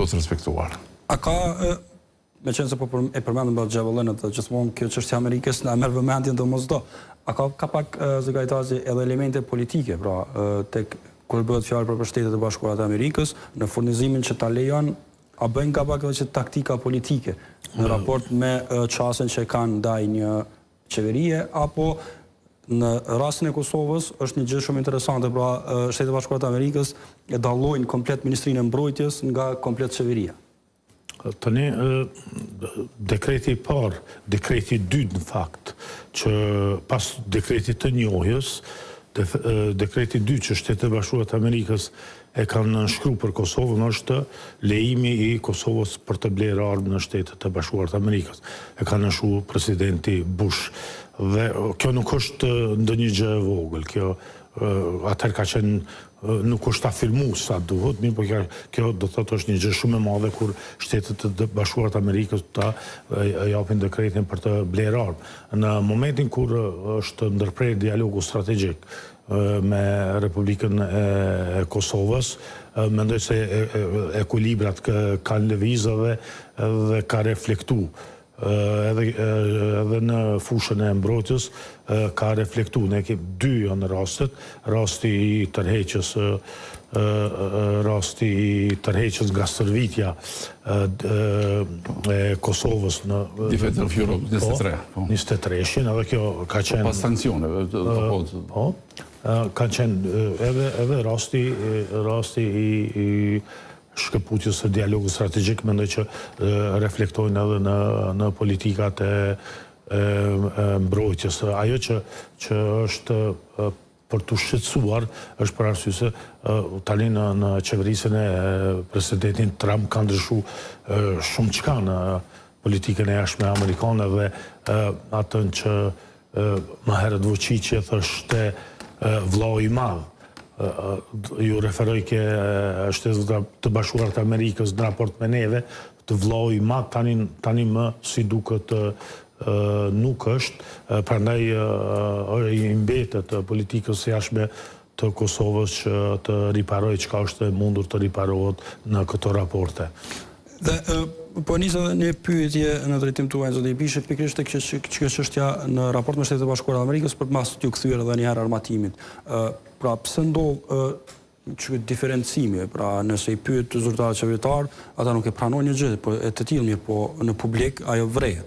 të respektuar. A ka, me qenë se po e përmendëm për Xhavollinët, gjithmonë kjo çështja e Amerikës na merr vëmendjen domosdo. A ka pak zëgajtazi edhe elemente politike, pra tek kur bëhet fjalë për Shtetet e Bashkuara të Amerikës, në furnizimin që ta lejon, a bëjnë ka pak edhe taktika politike në raport me çastin që kanë ndaj një qeverie, apo në rastin e Kosovës është një gjë shumë interesante, pra Shtetet e Bashkuara të Amerikës e dallojnë komplet Ministrinë e Mbrojtjes nga komplet qeveria. Tani, dekreti i parë, dekreti i dytë në fakt, që pas dekretit të njohjes, dekreti i dytë që Shtetet e Bashkuara të Amerikës e kanë nënshkruar për Kosovën është lejimi i Kosovës për të blerë armë në Shtetet e Bashkuara të Amerikës. E ka nënshkruar presidenti Bush. Dhe kjo nuk është ndonjë gjë e vogël, kjo atëherë ka qenë nuk është afirmu sa duhet, mirë, por kjo do thotë është një gjë shumë e madhe kur Shtetet e Bashkuara të Amerikës ta japin dekretin për të blerë armë. Në momentin kur është ndërprer dialogu strategjik me Republikën e Kosovës, mendoj se ekuilibrat kanë lëvizë dhe ka reflektu. Edhe në fushën e mbrojtjes ka reflektu. Ne kemi dy janë rastet, rasti i tërheqjes nga stërvitja e Kosovës në Defender of Europe 23-shin, edhe kjo ka qenë pas sankcioneve. Ka qenë edhe rasti i shkëputjes së dialogut strategjik, mendoj që reflektojnë edhe në politikat e mbrojtjes. Ajo që është për të shqetësuar është për arsye se tani në qeverisjen e presidentit Trump ka ndryshuar shumë çka në politikën e jashtme amerikane dhe atën që më herët Vučić thoshte vllau i madh. Ju referoj ke Shtetet të Bashkuara të Amerikës në raport me neve, të vllau i madh tani më si duket nuk është, prandaj i mbetet politikës së jashtme të Kosovës që të riparojë çka është mundur të riparohet në këto raporte. Dhe po nis edhe një pyetje në drejtim tuaj, zoti Bishi, pikërisht tek kjo çështja në raport me Shtetet e Bashkuara të Amerikës për mas t'ju kthyer edhe një herë armatimit. Pra pse ndodh që diferencimi, pra nëse i pyet zyrtarët qeveritar, ata nuk e pranojnë një gjë, po e të tillë mirë, po në publik ajo vrehet.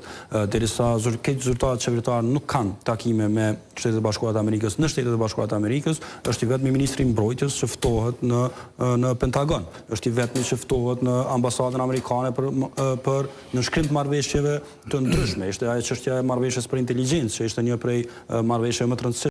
Derisa keq zyrtarët qeveritar nuk kanë takime me Shtetet e Bashkuara të Amerikës në Shtetet e Bashkuara të Amerikës, është i vetmi ministri i mbrojtjes që ftohet në Pentagon, është i vetmi që ftohet në ambasadën amerikane për nënshkrim të marrëveshjeve të ndryshme. Ishte ajo çështja e marrëveshjes për inteligjencë, që ishte një prej marrëveshjeve më të rëndësishme